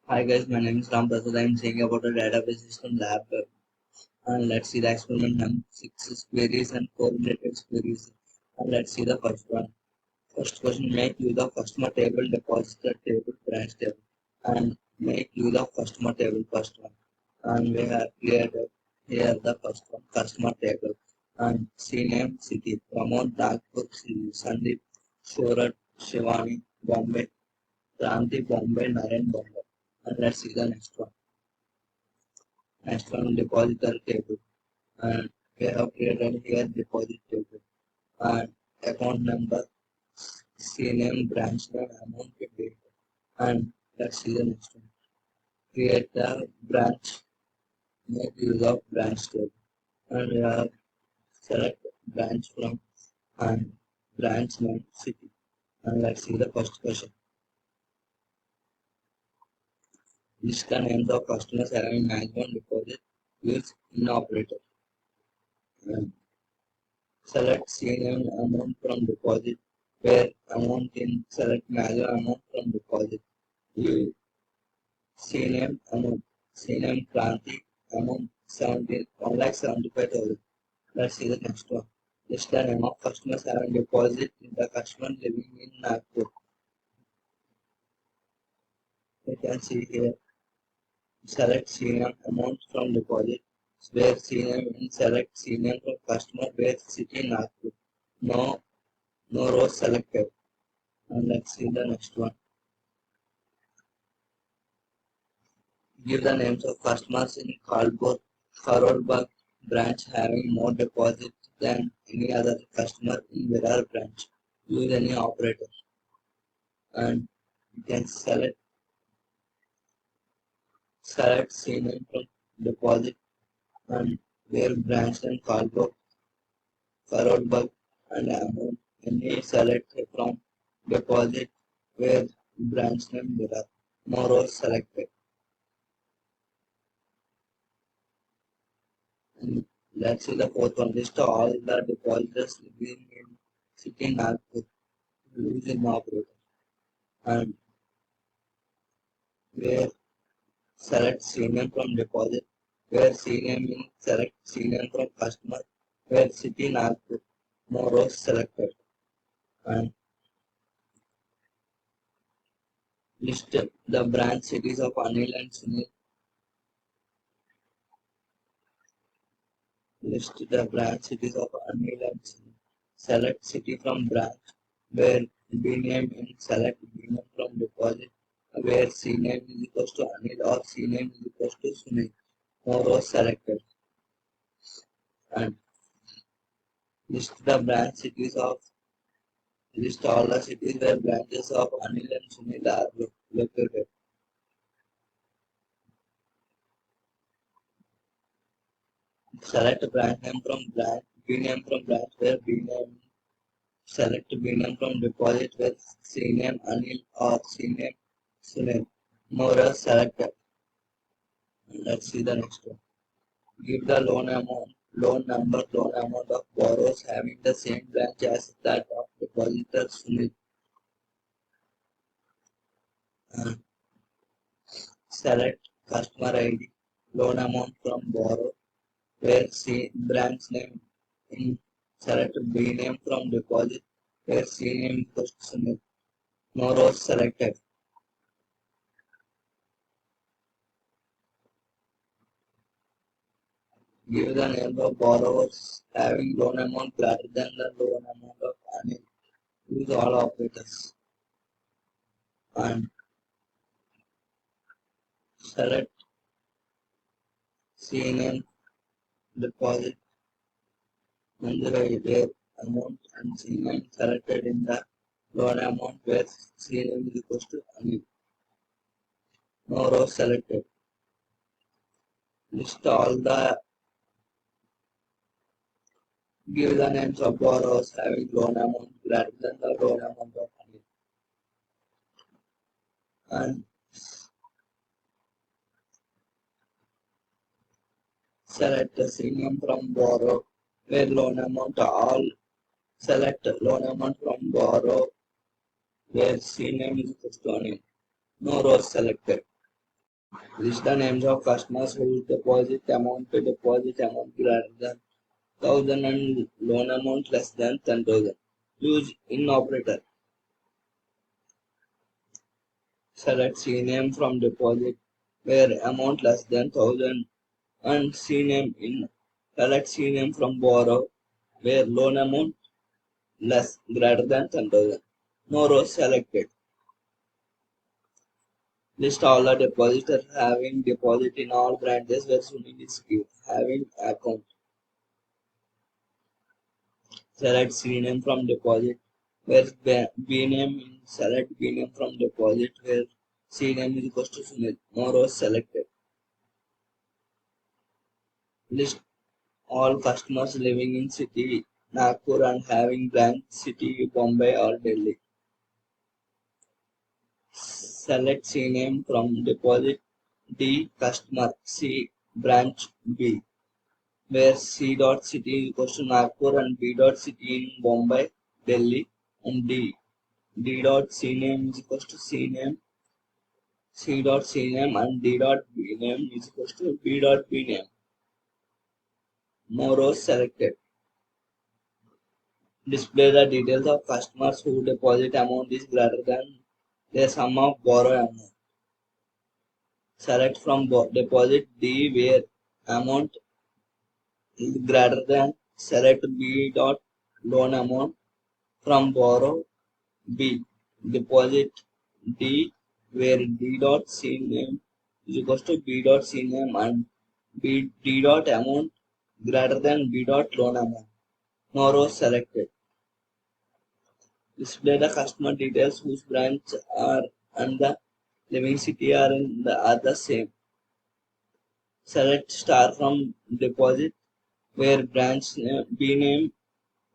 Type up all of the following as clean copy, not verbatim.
Hi guys, my name is Ram Prasad. I am saying about a database system lab. And let's see the experiment number 6 queries and 4 related queries. And let's see the first one. First question, make use of customer table, depositor table, branch table. And make use of customer table, first one. And we have created here the first one, customer table. And CNAME city, Pramod, Nagpur, Sandeep, Surat, Shivani, Bombay, Kranti, Bombay, Naren, Bombay. And let's see the next one. Next one, depositor table. And we have created here deposit table. And account number, CNAME, branch name, amount, date. And let's see the next one. Create the branch, make use of branch table. And we have select branch from and branch name, city. And let's see the first question. List the names of customers having maximum deposit use in operator. And select CNAME amount from deposit where amount in select maximum amount from deposit. You CNAME amount. CNAME Kranti amount 1,75,000. Let's see the next one. List the name of customers having deposit in the customer living in Nagpur. You can see here. Select CNAME amount from deposit where CNAME in select CNAME from customer where city Nagpur. No rows selected. And let's see the next one. Give the names of customers in Kharodbag branch having more deposit than any other customer in Virar branch. Use any operator. And you can select CNAME from deposit and where branch and Kharodbag and amount. Any select from deposit where branch name Virar. No rows selected. And let's see the fourth one. List all the depositors living in city Nagpur using operator. And where select CNAME from deposit, where CNAME in select CNAME from customer, where city Nagpur. No rows selected. And list the branch cities of Anil and Sunil. List the branch cities of Anil and Sunil. Select city from branch, where B name in select B name from deposit, where C name is equals to Anil or C name is equals to Sunil. No rows selected. And list the branch cities of list all the cities where branches of Anil and Sunil are located. Select branch name from branch B name from branch where B name select B name from deposit where C name Anil or C name Sunil. No rows selected. Let's see the next one. Give the loan amount, loan number, loan amount of borrowers having the same branch as that of depositors Sunil. Select customer ID, loan amount from borrower, where C branch name in select B name from deposit, where C name equals to Sunil. No rows selected. Give the name of borrowers having loan amount greater than the loan amount of Anil. Use all operators. And select C name deposit Manjula where amount and C name selected in the loan amount where C name is equals to Anil. No rows selected. List all the give the names of borrowers having loan amount greater than the loan amount of Anil. And select the C name from borrow where loan amount all select loan amount from borrow where C name is equals to Anil. No rows selected. List the names of customers whose deposit amount greater than 1000 and loan amount less than 10,000. Use in operator. Select C name from deposit where amount less than 1000 and C name in. Select C name from borrow where loan amount less greater than 10,000. No rows selected. List all the depositors having deposit in all branches where Sunil is having account. Select C name from deposit where B name in. Select B name from deposit where C name is equals to Sunil. No rows selected. List all customers living in city Nagpur and having branch city Bombay or Delhi. Select C name from deposit D customer C branch B where C dot city is equals to Nagpur and B dot city in Bombay, Delhi, and D dot C name is equals to C dot C name and D dot B name is equals to B dot B name. No rows selected. Display the details of customers whose deposit amount is greater than their sum of borrow amount. Select from deposit D where amount is greater than. Select B dot loan amount from borrow B. Deposit D where D dot C name is equals to B dot C name and D dot amount greater than B dot loan amount. No rows selected. Display the customer details whose branch are and the living city are the same. Select star from deposit where branch B name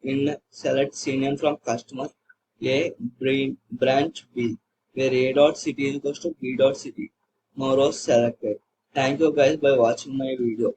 in. Select C name from customer A branch B where A dot city is equals to B dot city. No rows selected. Thank you guys by watching my video.